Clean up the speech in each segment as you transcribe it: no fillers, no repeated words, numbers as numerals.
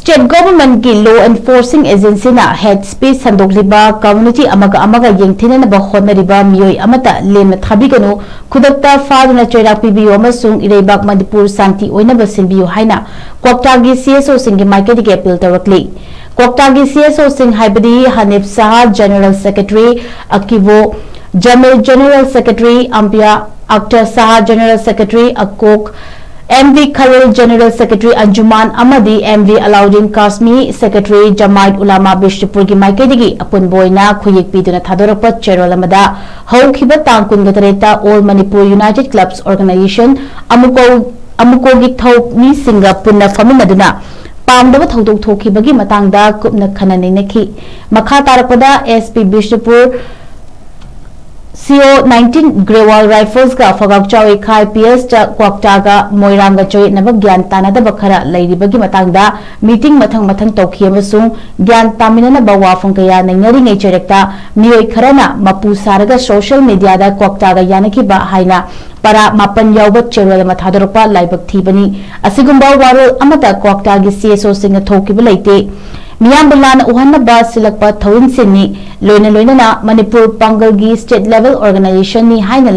State government ki law enforcing agency na head speech Sandokliba community Amaga Amaga YENGTHINANABA HOTNARIBA MIOI AMATA LEMNA THABIGANU KHUDAKTA PHADUNA CHEIRAK PIBIYU AMASUNG EREIBAK MANIPUR SANTI OINABA SINBIYU HAINA KWAKTA gi CSOS SINGI MAIKEIDAGI appeal TOURAKLI KWAKTA gi CSOS SING हाइबदी Hanif Saha General Secretary Akivo Jamil General Secretary Ampia Akhtar Saha General Secretary Akok MV Khalil General Secretary Anjuman Amadi MV Alauddin Kasmi Secretary Jamaat Ulama Bishnupur gi Maikei Apun Boina Khuyek Piduna Thadorapa Chirol Amada Haukiba Tangkun Gatareta All Manipur United Clubs Organization Amuko gi Thau Mi Singa Punna Faminaduna Pamdaba Thodok Thokibagi Matangda Kupna Khananeki Makha Tarapada SP Bishnupur CO 19 Grewal Rifles ka Fagak Chawi Khai PS ta Kwakta ga Moiranga Choi naba Gyan Tanada Bakara Lairibagi Matangda meeting mathang Tokhi amasung Gyan Taminana Bawafung kaya nangyari ngay CHEIRAK MIOI Kharana Mapu Saraga social media da Kwakta ga yanaki ba haina para mapan yawbat Chirol Mathadoropa Laibak Thibani Asigumba Warol Amata Kwakta gi CSOS singa Thokiba Laite Miyambulan Uhanaba Silakpa Thawin Sini Loina Manipur Pangalgi State Level Organization ni Haina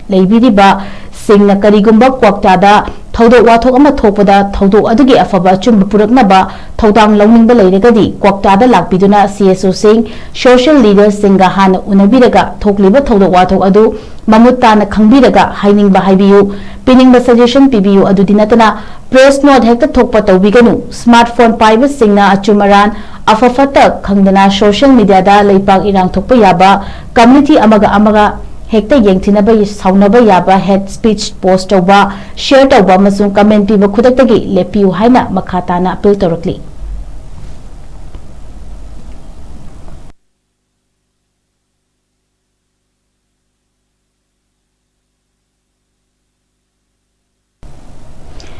Laibiriba Singna Karigumba Kwaktada Thodo Wathok Ama Thopada Thodo Adugi Afaba Chumba Puraknaba Thodang Longingba Lairagadi Kwaktada Lakbiduna CSO Sing Social Leaders Singa Hana Unabiraga Thokliba Thodo Wathok Adu Mamutana Kangbiraga Hainingba Haibiyu Piningba Suggestion PBU Adu Dinatana Press Note Hekta Thokpa Tawbiganu Smartphone Paiba Singna Achumaran Afafata Kangdana Social Media da Leipak Irang Thokpa Yaba Community Amaga Amaga Hekta Yengthinaba Saunaba Yaba head speech post tawba share tawba masung comment piba KHUDAKTA gi lepiu haina makhatana appeal TOURAKLI